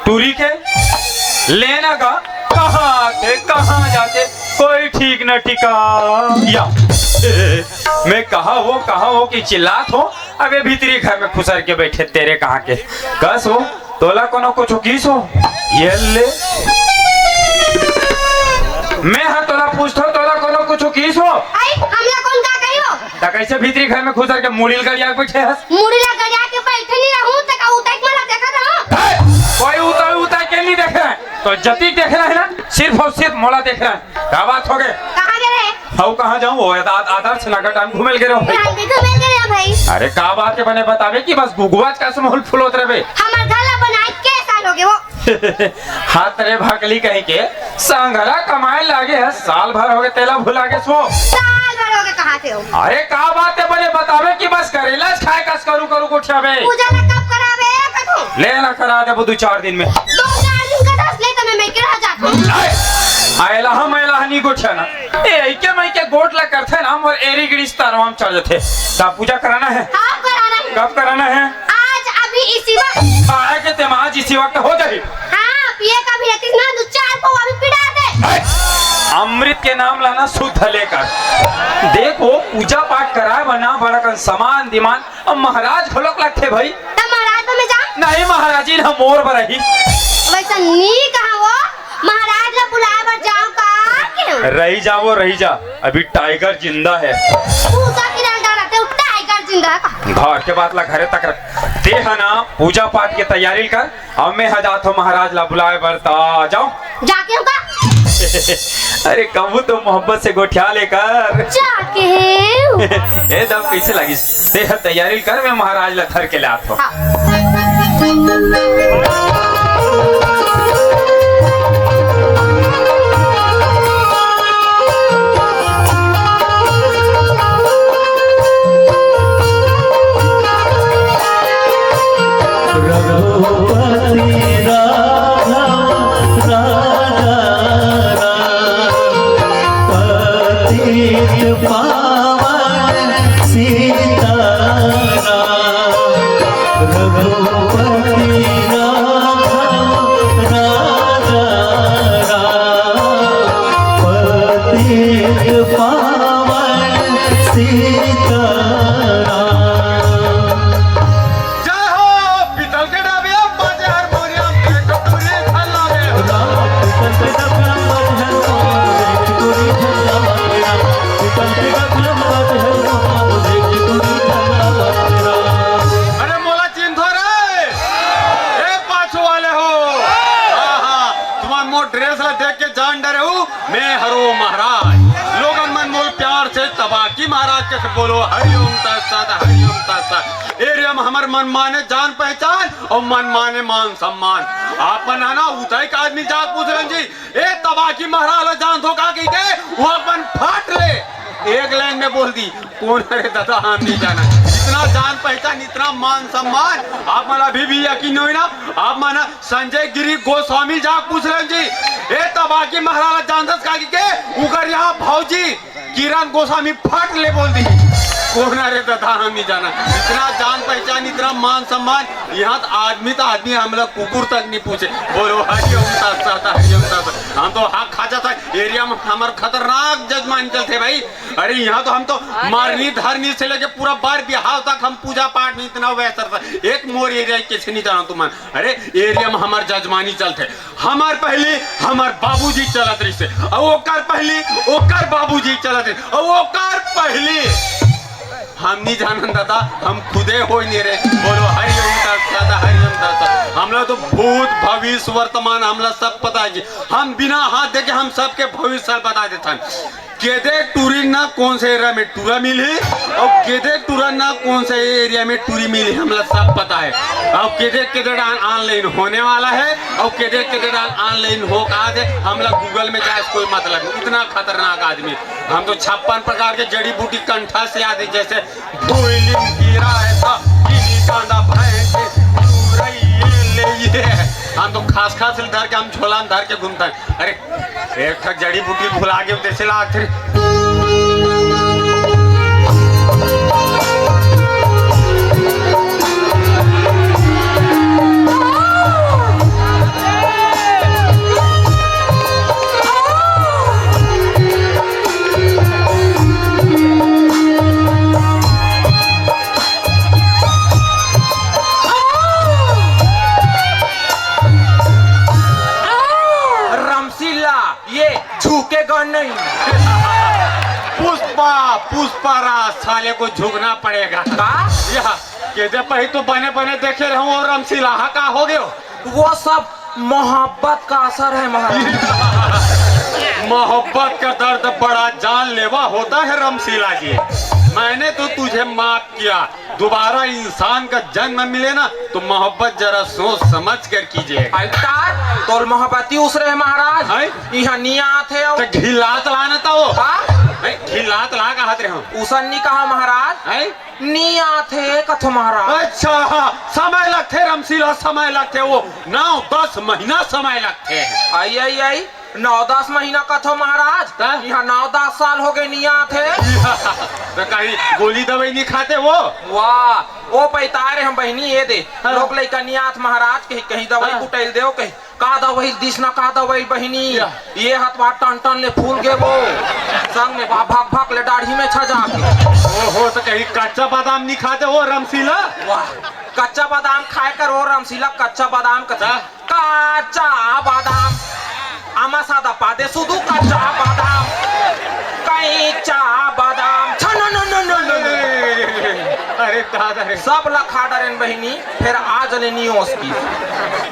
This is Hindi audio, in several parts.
टूरी के लेना का कहाँ जाते कोई ठीक न ठिका या मैं कहा वो कि चिल्लात हो अबे भीतरी घर में खुसर के बैठे तेरे कहाँ के कस हो तोला कोनो कुछ किस हो ये ले मैं हाँ तोला पूछता तोला कोनो कुछ किस हो हमला कौन का कही हो ता कैसे भीतरी घर में खुसर के मुड़ील गरिया बैठे हस मुड़ीला गरिया के बैठे नहीं रहूं त का उताई मला देखा रहा कोई उतार के नहीं देख रहा है तो जती देख रहा है ना सिर्फ और सिर्फ मोला देख रहा है क्या बात हो गए कहाँ गए हाउ कहाँ जाऊँ वो आदर्श नगर टाइम घूमेल गए भाई अरे का बात के बने बतावे कि बस गुगुआज का समूल फुलोत रहे हमार घर बनाए के साल हो गए वो हाथ रे भागली कहीं के संघरा कमाए लागे है साल भर हो गए तेला भुला के सो साल भर हो गए कहाँ थे हो अरे का बात है बने बतावे कि बस करेला खाए कस करू कुछावे पूजा ना कब करावे कथो लेना करा दे 2-4 दिन में 2-4 दिन का दस ले तो मैं के रह जाता आयला हम आयला हनी गोठा ना ए के मैं के गोट ला करथे ना हम और एरी गिरिस तारवाम चल जाते ता पूजा कराना है हां कराना है कब कराना है आज अभी इसी वक्त आए के ते आज इसी वक्त हो जाए हां पिए का भी रहती ना 2-4 को अभी पिड़ा दे अमृत के नाम लाना शुद्ध लेकर देखो पूजा पाठ कराए बना बड़ा कन समान दिमान और महाराज घलोक लगते भाई त महाराज में जा नहीं महाराजी ना मोर बरही वैसा नी कहां वो महाराज ने बुलाए बर जाओ का रही जा अभी टाइगर जिंदा है पूजा की डाल रहते टाइगर जिंदा है घर के बाद ला घरे तक रख दे है ना पूजा पाठ की तैयारी कर अब मैं हजात हो महाराज ला बुलाए बरता जाओ जाके होगा अरे कबू तो मोहब्बत से गोठिया लेकर जाके ए दम कैसे लगी दे तैयारी कर मैं महाराज ला धर के ले आता हूँ बोलो हरिओम तत्सत हरिओम तत्सत एरिया में हमार मन माने जान पहचान और मन माने मान सम्मान आपन आना उठाई का आदमी जा पूछ जी ए तबाकी महाराज जान धोखा की के वो अपन फाट ले एक लाइन में बोल दी कौन है दादा हम नहीं जाना इतना जान पहचान इतना मान सम्मान आप मला अभी भी यकीन नहीं ना आप माना संजय गिरी गोस्वामी जा पूछ जी ए तबाकी महाराज जान दस का के उगर यहाँ भौजी किरण गोस्वामी फट ले बोल दी कौन अरे दादा हम नहीं जाना इतना जान पहचान इतना मान सम्मान यहाँ तो आदमी हम लोग कुकुर तक नहीं पूछे बोलो हरिओम तत्सत हरिओम तत्सत हम तो हाथ खा जाता एरिया में हमारे खतरनाक जजमान चलते भाई अरे यहाँ तो हम तो मारनी धरनी से लेके पूरा बार बिहार तक हम पूजा पाठ में इतना वैसा था एक मोर एरिया कैसे नहीं जाना तुम अरे एरिया में हमारे जजमानी चलते हमार पहले हमार बाबूजी चलत रही से ओकर पहले ओकर बाबूजी चलत रहे ओकर पहले हम नहीं जानन दादा हम खुदे हो नहीं रहे बोलो हरिओम तत्सत हरिओम तत्सत हम लोग तो भूत भविष्य वर्तमान हम लोग सब पता है हम बिना हाथ देखे हम सबके भविष्य बता देते हैं केदे टूरी ना कौन से एरिया में टूरा मिली और केदे टूरा ना कौन से एरिया में टूरी मिली हम लोग सब पता है और केदे ऑनलाइन होने वाला है और केदे ऑनलाइन हो कहा थे हम लोग गूगल में जाए कोई मतलब इतना खतरनाक आदमी हम तो 56 प्रकार के जड़ी बूटी कंठा से याद है जैसे भूलिम कीड़ा ऐसा गिनी कांदा भैंस ले ये हम तो खास खास धर के हम झोला में धर के घूमता है। अरे एक ठक जड़ी बूटी भुला गए जैसे लाग थे। नहीं पुष्पा पुष्पा राज साले को झुकना पड़ेगा का यह कहते पही तो बने बने देखे रहूं और रमसीला का हो गयो। वो सब मोहब्बत का असर है महाराज। मोहब्बत का दर्द बड़ा जानलेवा होता है रमसीला जी। मैंने तो तुझे माफ किया, दोबारा इंसान का जन्म मिले ना तो मोहब्बत जरा सोच समझ कर कीजिएगा। तो मोहब्बती उसरे महाराज यहाँ नियात है तो घिलात लाना था वो घिलात ला का हाथ रहे उसन नहीं कहा महाराज नियात है कथो महाराज। अच्छा समय लगते रमसीला समय लगते वो 9-10 महीना समय लगते हैं। आई आई आई 9-10 महीना कथो महाराज यहाँ 9-10 साल हो गए नियात है। तो कहीं गोली दवाई नहीं खाते वो वाह वो पैतारे हम बहनी ये दे लोग लइका नियात महाराज कहीं कहीं दवाई कुटैल दे कहीं का दवाई दिस ना का दवाई बहनी ये हथवा टन टन ले फूल गे वो संग में भाग भाग ले दाढ़ी में छा जाके ओहो तो कहीं कच्चा बादाम नहीं खाते वो रमसीला। वाह कच्चा बादाम खाए कर वो रमसीला कच्चा बादाम कच्चा बादाम आमा सादा पादे सुदू कच्चा बादाम कच्चा बादाम अरे दादा सब लखा डरेन बहनी फिर आज ले नियोस की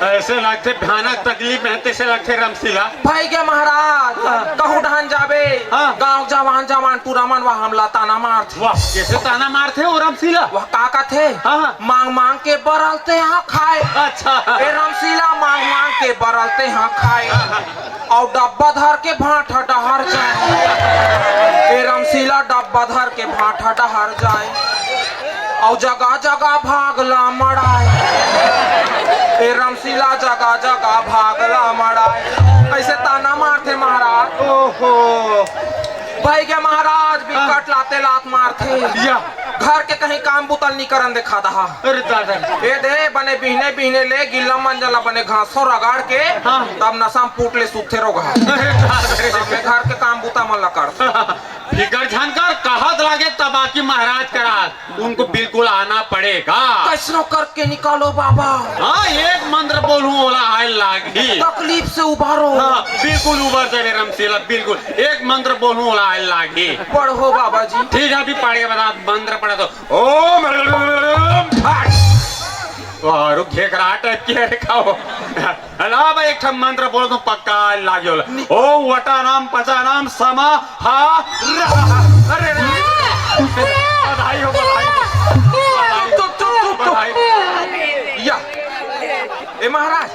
ऐसे लगते भयानक तकलीफ में तैसे लगते रमसीला भाई के महाराज कहूँ ढान जाबे गांव जवान जवान पूरा मन वह हमला ताना मारते। वाह कैसे ताना मारते हो रमसीला वह काका थे मांग मांग के बरलते यहाँ खाए। अच्छा ए रमसीला मांग मांग के बरलते यहाँ खाए और डब्बा धर के भाटा डहर जाए। ए रमसीला डब्बा धर के भाटा डहर जाए और जगह जगह भागला मड़ाए। ए रमसीला जगह जगह भागला मड़ाए ऐसे ताना मारते महाराज। ओहो भाई के महाराज भी कट लाते लात मारते घर के कहीं काम बुतल नहीं करन देखा था। अरे दादा ए दे बने बिहने बिहने ले गिल्ला मंजला बने घासों रगाड़ के तब नसाम पूट ले सूखे रो घर के काम बुता मन ला कर फिकर जानकर कहत लागे तबाकी महाराज करा उनको बिल्कुल आना पड़ेगा। कैसनो करके निकालो बाबा। हाँ एक मंत्र बोलूं ओला आए लागी तकलीफ से उबारो। हाँ बिल्कुल उबर जाए रमसीला बिल्कुल एक मंत्र बोलूं ओला आए लागी। पढ़ो बाबा जी। ठीक है अभी पढ़ के बता मंत्र पढ़ा तो ओम और घेकरा टाइप की खाओ अलावा एक मंत्र बोलो तो पक्का लागे ओ वटा नाम पचा नाम समा हा अरे बधाई हो बधाई या ए महाराज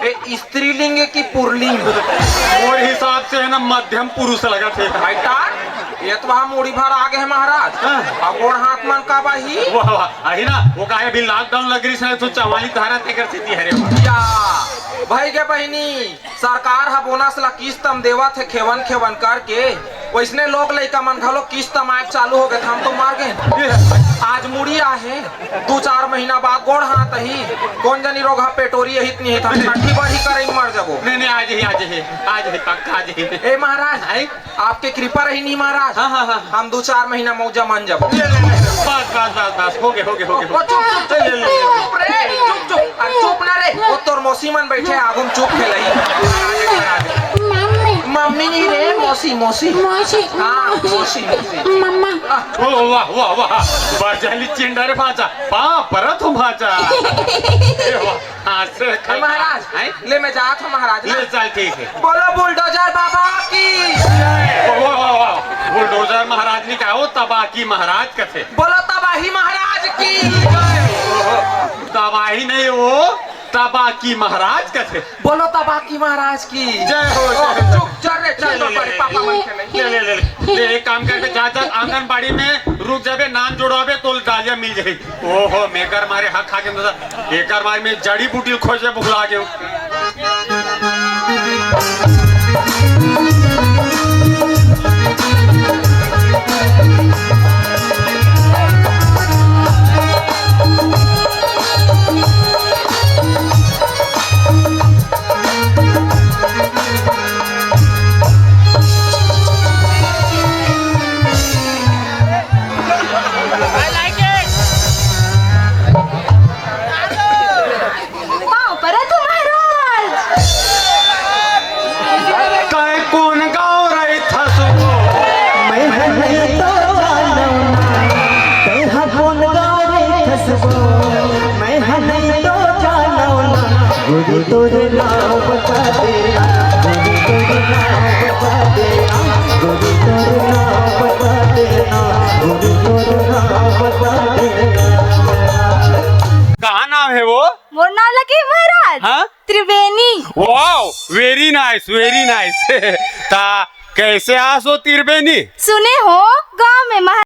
ए स्त्रीलिंग की पुरलिंग और हिसाब से है ना मध्यम पुरुष लगा थे बेटा ये तो वहाँ मोड़ी भर आगे है महाराज अब गोड़ हाथ मन का बाही वाह वाह आई ना वो कहे अभी लॉकडाउन लग रही है तो 44 धारा तय कर सकती है या भाई के बहनी सरकार हा बोनस ला किस्त हम देवा थे खेवन खेवन करके वैसने लोग लइका मन घलो किस्त माइक चालू हो गए हम तो मार गए। आज मुड़ी आहे 2-4 महीना बाद गोड़ हाथ ही कौन जनी रोग हा पेटोरी हित नहीं था ठंडी बढ़ी करे मर जाबो। नहीं आज ही पक्का आज ही। ए महाराज आपके कृपा रही नहीं महाराज। हाँ हम 2-4 महीना मौजा मान जाबो। बस हो गए चुप ना रे वो तोर मौसी मन बैठे आगुम चुप खेलही मम्मी नहीं रे मौसी मौसी मौसी हाँ मौसी मम्मा वाह वाह वाह बरजाली चिंडारे भाचा पा परत हो भाचा महाराज ले मैं जात हूँ महाराज ले चल ठीक है बोलो बुलडोजर बाबा की बुलडोजर महाराज ने कहा वो तबाही महाराज का थे बोलो तबाही महाराज की तबाही नहीं वो तबाकी महाराज कैसे बोलो तबाकी महाराज की जय हो, जय हो। चुप चल रे चल तो बड़े पापा मन खेले ले एक काम करके जा आंगनबाड़ी में रुक जाबे नाम जोड़ाबे तो डालिया मिल जाए। ओहो मेकर मारे हक खा के एकर मारे में जड़ी बूटी खोजे भुला गए। पाँव पर है तू महाराज। काय कौन गाँव रही था सुबह मैं नहीं तो जानू तेहा कौन गावे खसबो मैं नहीं तो जानू गुरु तोरे नाम बता देना गुरु तोरे नाम बता देना गुरु तोरे नाम बता देना गुरु तोरे नाम बता देना। कहाँ नाम है वो? मोर नाम लगे महाराज। हाँ? Triveni. Wow very nice very nice. ता कैसे आसो त्रिवेणी? सुने हो गांव में महाराज